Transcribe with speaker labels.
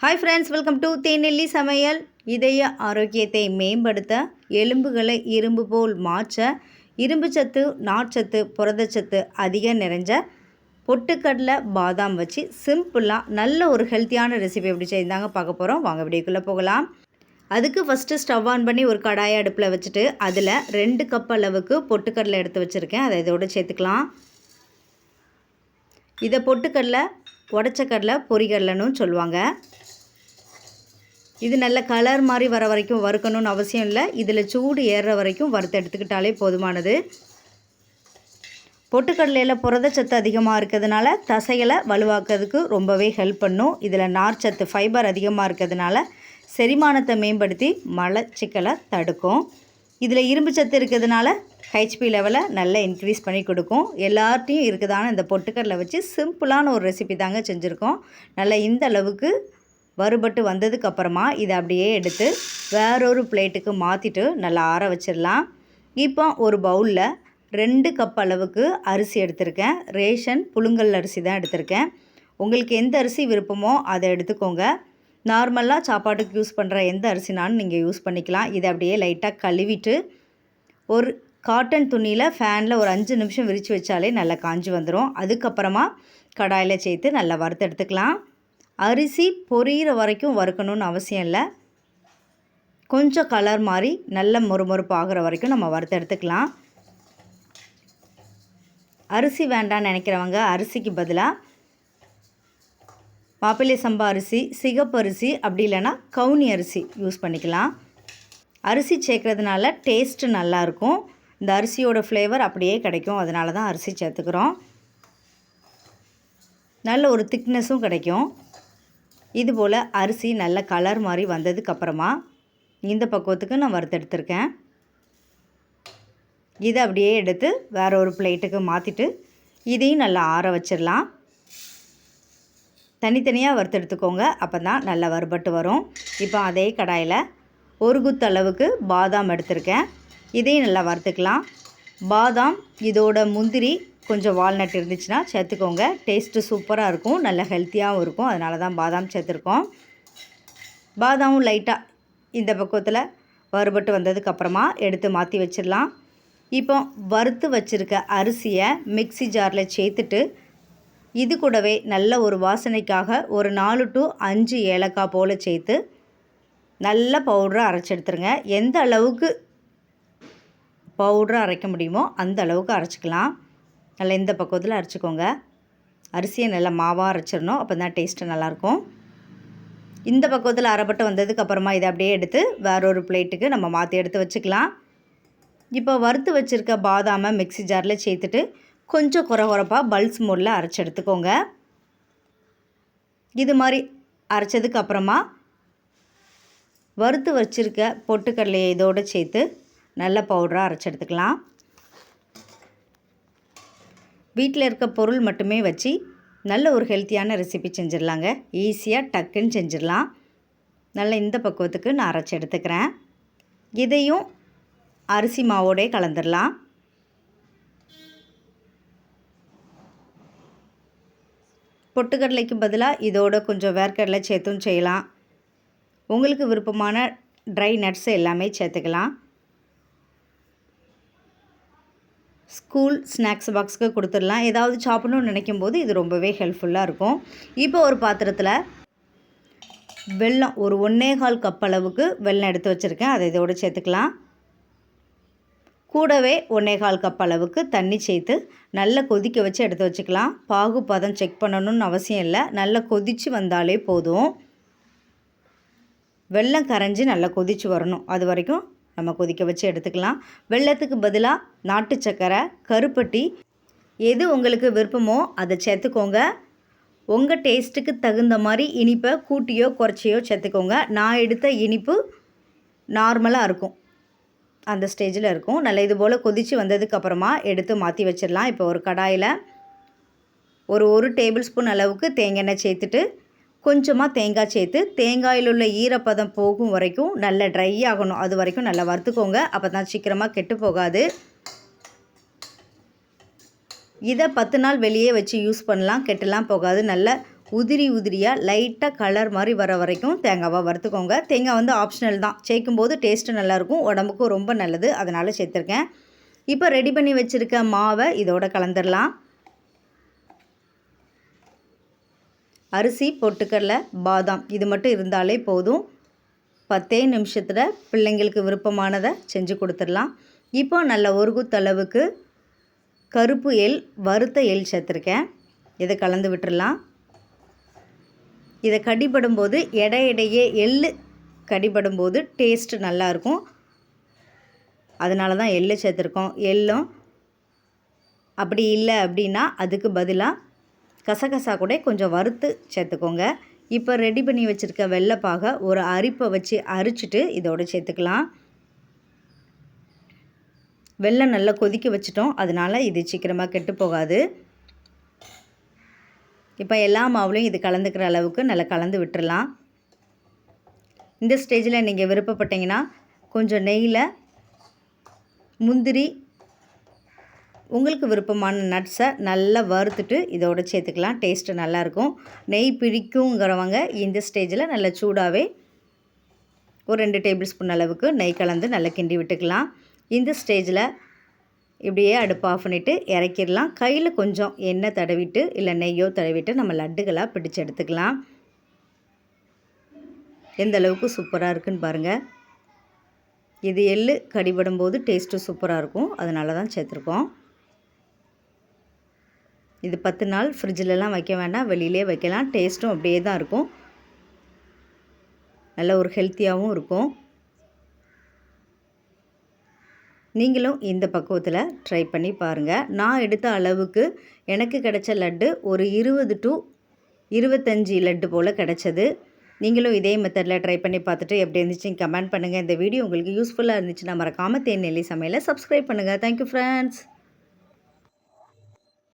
Speaker 1: Hi friends, welcome to தேநெல்லி சமையல். இதய ஆரோக்கியத்தை மேம்படுத்த, எலும்புகளை இரும்பு போல் மாற்ற, இரும்பு சத்து, நார்ச்சத்து, புரதச்சத்து அதிகம் நிறைஞ்ச பொட்டுக்கடலை பாதாம் வச்சு சிம்பிளாக நல்ல ஒரு ஹெல்த்தியான ரெசிபி எப்படி செய்தாங்க பார்க்க போகிறோம். வாங்க வீடியோக்குள்ளே போகலாம். அதுக்கு ஃபஸ்ட்டு ஸ்டவ் ஆன் பண்ணி ஒரு கடாயை அடுப்பில் வச்சுட்டு அதில் 2 கப் அளவுக்கு பொட்டுக்கடலை எடுத்து வச்சுருக்கேன். அதை இதோடு சேர்த்துக்கலாம். இதை பொட்டுக்கடலை, உடச்ச கடலை, பொரிகடலைன்னு சொல்லுவாங்க. இது நல்ல கலர் மாதிரி வர வரைக்கும் வறுக்கணும்னு அவசியம் இல்லை. இதில் சூடு ஏறுற வரைக்கும் வறுத்து எடுத்துக்கிட்டாலே போதுமானது. பொட்டுக்கடலையில் புரதச்சத்து அதிகமாக இருக்கிறதுனால தசைகளை வலுவாக்கிறதுக்கு ரொம்பவே ஹெல்ப் பண்ணும். இதில் நார்ச்சத்து, ஃபைபர் அதிகமாக இருக்கிறதுனால செரிமானத்தை மேம்படுத்தி மலச்சிக்கலை தடுக்கும். இதில் இரும்பு சத்து இருக்கிறதுனால ஹெச்பி லெவலை நல்லா இன்க்ரீஸ் பண்ணி கொடுக்கும். எல்லார்ட்டையும் இருக்குதான இந்த பொட்டுக்கடலை வச்சு சிம்பிளான ஒரு ரெசிபி தாங்க செஞ்சுருக்கோம். நல்லா இந்த அளவுக்கு வறுபட்டு வந்ததுக்கப்புறமா இதை அப்படியே எடுத்து வேறொரு பிளேட்டுக்கு மாற்றிட்டு நல்லா ஆற வச்சிடலாம். இப்போ ஒரு பவுலில் 2 கப் அளவுக்கு அரிசி எடுத்திருக்கேன். ரேஷன் புழுங்கல் அரிசி தான் எடுத்திருக்கேன். உங்களுக்கு எந்த அரிசி விருப்பமோ அதை எடுத்துக்கோங்க. நார்மலாக சாப்பாட்டுக்கு யூஸ் பண்ணுற எந்த அரிசினாலும் நீங்கள் யூஸ் பண்ணிக்கலாம். இதை அப்படியே லைட்டாக கழுவிட்டு ஒரு காட்டன் துணியில் ஃபேனில் ஒரு 5 நிமிஷம் விரித்து வச்சாலே நல்லா காஞ்சி வந்துடும். அதுக்கப்புறமா கடாயில் சேர்த்து நல்லா வறுத்து எடுத்துக்கலாம். அரிசி பொரியிற வரைக்கும் வறுக்கணும்னு அவசியம் இல்லை. கொஞ்சம் கலர் மாதிரி நல்ல மொறுமொறுப்பு ஆகிற வரைக்கும் நம்ம வறுத்து எடுத்துக்கலாம். அரிசி வேண்டான்னு நினைக்கிறவங்க அரிசிக்கு பதிலாக மாப்பிள்ளை சம்பா அரிசி, சிகப்பு அரிசி, அப்படி இல்லைன்னா கவுனி அரிசி யூஸ் பண்ணிக்கலாம். அரிசி சேர்க்குறதுனால டேஸ்ட்டு நல்லாயிருக்கும். இந்த அரிசியோட ஃப்ளேவர் அப்படியே கிடைக்கும். அதனால தான் அரிசி சேர்த்துக்கிறோம். நல்ல ஒரு திக்னஸும் கிடைக்கும். இதுபோல் அரிசி நல்ல கலர் மாதிரி வந்ததுக்கப்புறமா இந்த பக்குவத்துக்கு நான் வறுத்தெடுத்துருக்கேன். இதை அப்படியே எடுத்து வேறு ஒரு பிளேட்டுக்கு மாற்றிட்டு இதையும் நல்லா ஆற வச்சிடலாம். தனித்தனியாக வறுத்தெடுத்துக்கோங்க, அப்போ தான் நல்லா வறுபட்டு வரும். இப்போ அதே கடாயில் ஒரு குத்து அளவுக்கு பாதாம் எடுத்திருக்கேன். இதையும் நல்லா வறுத்துக்கலாம். பாதாம், இதோட முந்திரி, கொஞ்சம் வால்நட் இருந்துச்சுன்னா சேர்த்துக்கோங்க. டேஸ்ட்டு சூப்பராக இருக்கும், நல்ல ஹெல்த்தியாகவும் இருக்கும். அதனால தான் பாதாம் சேர்த்துருக்கோம். பாதாமும் லைட்டாக இந்த பக்குவத்தில் வறுபட்டு வந்ததுக்கப்புறமா எடுத்து மாற்றி வச்சிடலாம். இப்போ வறுத்து வச்சுருக்க அரிசியை மிக்ஸி ஜாரில் சேர்த்துட்டு இது கூடவே நல்ல ஒரு வாசனைக்காக ஒரு 4 to 5 ஏலக்காய் போல் சேர்த்து நல்ல பவுடராக அரைச்சி எடுத்துருங்க. எந்த அளவுக்கு பவுடராக அரைக்க முடியுமோ அந்த அளவுக்கு அரைச்சிக்கலாம். நல்லா இந்த பக்குவத்தில் அரைச்சிக்கோங்க. அரிசியை நல்லா மாவாக அரைச்சிடணும், அப்போ தான் டேஸ்ட்டு நல்லாயிருக்கும். இந்த பக்குவத்தில் அரைப்பட்டு வந்ததுக்கப்புறமா இதை அப்படியே எடுத்து வேறொரு பிளேட்டுக்கு நம்ம மாற்றி எடுத்து வச்சுக்கலாம். இப்போ வறுத்து வச்சுருக்க பாதாமை மிக்ஸி ஜாரில் சேர்த்துட்டு கொஞ்சம் குறப்பாக பல்ஸ் மோடில் அரைச்சி எடுத்துக்கோங்க. இது மாதிரி அரைச்சதுக்கப்புறமா வறுத்து வச்சுருக்க பொட்டுக்கடலையை இதோடு சேர்த்து நல்ல பவுடராக அரைச்சி எடுத்துக்கலாம். வீட்டில் இருக்க பொருள் மட்டுமே வச்சு நல்ல ஒரு ஹெல்த்தியான ரெசிபி செஞ்சிடலாங்க. ஈஸியாக டக்குன்னு செஞ்சிடலாம். நல்ல இந்த பக்குவத்துக்கு நான் அரைச்சி எடுத்துக்கிறேன். இதையும் அரிசி மாவோடே கலந்துடலாம். பொட்டுக்கடலைக்கு பதிலாக இதோட கொஞ்சம் வேர்க்கடலை சேர்த்தும் செய்யலாம். உங்களுக்கு விருப்பமான ட்ரை நட்ஸ் எல்லாமே சேர்த்துக்கலாம். ஸ்கூல் ஸ்நாக்ஸ் பாக்ஸுக்கு கொடுத்துடலாம். ஏதாவது சாப்பிடணும்னு நினைக்கும் போது இது ரொம்பவே ஹெல்ப்ஃபுல்லாக இருக்கும். இப்போ ஒரு பாத்திரத்தில் வெல்லம் ஒரு 1.25 கப் அளவுக்கு வெல்லம் எடுத்து வச்சுருக்கேன். அதை இதோடு சேர்த்துக்கலாம். கூடவே 1.25 கப் அளவுக்கு தண்ணி சேர்த்து நல்லா கொதிக்க வச்சு எடுத்து வச்சுக்கலாம். பாகு பதம் செக் பண்ணணும்னு அவசியம் இல்லை. நல்லா கொதித்து வந்தாலே போதும். வெல்லம் கரைஞ்சி நல்லா கொதித்து வரணும், அது வரைக்கும் நம்ம கொதிக்க வச்சு எடுத்துக்கலாம். வெல்லத்துக்கு பதிலாக நாட்டு சக்கரை, கருப்பட்டி, எது உங்களுக்கு விருப்பமோ அதை சேர்த்துக்கோங்க. உங்கள் டேஸ்ட்டுக்கு தகுந்த மாதிரி இனிப்பை கூட்டியோ குறைச்சியோ சேர்த்துக்கோங்க. நான் எடுத்த இனிப்பு நார்மலாக இருக்கும், அந்த ஸ்டேஜில் இருக்கும். நல்லா இது போல் கொதித்து வந்ததுக்கப்புறமா எடுத்து மாற்றி வச்சிடலாம். இப்போ ஒரு கடாயில் ஒரு டேபிள் ஸ்பூன் அளவுக்கு தேங்காய் எண்ணெய் சேர்த்துட்டு கொஞ்சமாக தேங்காய் சேர்த்து தேங்காயில் உள்ள ஈரப்பதம் போகும் வரைக்கும் நல்லா ட்ரை ஆகணும், அது வரைக்கும் நல்லா வறுத்துக்கோங்க. அப்போ தான் சீக்கிரமாக கெட்டு போகாது. இதை 10 நாள் வெளியே வச்சு யூஸ் பண்ணலாம், கெட்டுலாம் போகாது. நல்ல உதிரியாக லைட்டாக கலர் மாதிரி வர வரைக்கும் தேங்காவை வறுத்துக்கோங்க. தேங்காய் வந்து ஆப்ஷனல் தான், சேர்க்கும்போது டேஸ்ட்டு நல்லாயிருக்கும், உடம்புக்கும் ரொம்ப நல்லது, அதனால் சேர்த்துருக்கேன். இப்போ ரெடி பண்ணி வச்சுருக்க மாவை இதோட கலந்துடலாம். அரிசி, பொட்டுக்கடலை, பாதாம் இது மட்டும் இருந்தாலே போதும். 10 நிமிஷத்தில் பிள்ளைங்களுக்கு விருப்பமானதை செஞ்சு கொடுத்துடலாம். இப்போ நல்ல ஒரு குத்தளவுக்கு கருப்பு எள், வறுத்த எள் சேர்த்துருக்கேன். இதை கலந்து விட்டுடலாம். இதை கடிபடும்போது இடையிடையே எள் கடிபடும்போது டேஸ்ட்டு நல்லாயிருக்கும், அதனால தான் எள் சேர்த்துருக்கோம். எள்ளும் அப்படி இல்லை அப்படின்னா அதுக்கு பதிலாக கசகசா கூட கொஞ்சம் வறுத்து சேர்த்துக்கோங்க. இப்போ ரெடி பண்ணி வச்சுருக்க வெள்ளைப்பாகை ஒரு அரிப்பை வச்சு அரிச்சிட்டு இதோடு சேர்த்துக்கலாம். வெல்லம் நல்லா கொதிக்க வச்சிட்டோம், அதனால் இது சீக்கிரமாக கெட்டு போகாது. இப்போ எல்லா மாவுலையும் இது கலந்துக்கிற அளவுக்கு நல்லா கலந்து விட்டுடலாம். இந்த ஸ்டேஜில் நீங்கள் விருப்பப்பட்டீங்கன்னா கொஞ்சம் நெய்யில் முந்திரி, உங்களுக்கு விருப்பமான நட்ஸை நல்லா வறுத்துட்டு இதோடு சேர்த்துக்கலாம். டேஸ்ட்டு நல்லாயிருக்கும். நெய் பிடிக்குங்கிறவங்க இந்த ஸ்டேஜில் நல்லா சூடாகவே ஒரு 2 டேபிள் ஸ்பூன் அளவுக்கு நெய் கலந்து நல்லா கிண்டி விட்டுக்கலாம். இந்த ஸ்டேஜில் இப்படியே அடுப்பு ஆஃப் பண்ணிவிட்டு இறக்கிடலாம். கையில் கொஞ்சம் எண்ணெய் தடவிட்டு இல்லை நெய்யோ தடவிட்டு நம்ம லட்டுகளாக பிடிச்சி எடுத்துக்கலாம். எந்த அளவுக்கு சூப்பராக இருக்குன்னு பாருங்கள். இது எள்ளு கடிபடும் போது டேஸ்ட்டு சூப்பராக இருக்கும், அதனால தான் சேர்த்துருக்கோம். இது 10 நாள் ஃப்ரிட்ஜிலலாம் வைக்க வேண்டாம், வெளியிலே வைக்கலாம். டேஸ்ட்டும் அப்படியே தான் இருக்கும், நல்ல ஒரு ஹெல்த்தியாகவும் இருக்கும். நீங்களும் இந்த பக்குவத்தில் ட்ரை பண்ணி பாருங்கள். நான் எடுத்த அளவுக்கு எனக்கு கிடைச்ச லட்டு ஒரு 20 to 25 லட்டு போல் கிடச்சது. நீங்களும் இதே மெத்தடில் ட்ரை பண்ணி பார்த்துட்டு எப்படி இருந்துச்சுன்னு கமெண்ட் பண்ணுங்கள். இந்த வீடியோ உங்களுக்கு யூஸ்ஃபுல்லாக இருந்துச்சுன்னா மறக்காமல் தேன் நெல்லி சமையலை சப்ஸ்கிரைப் பண்ணுங்கள். Thank you friends.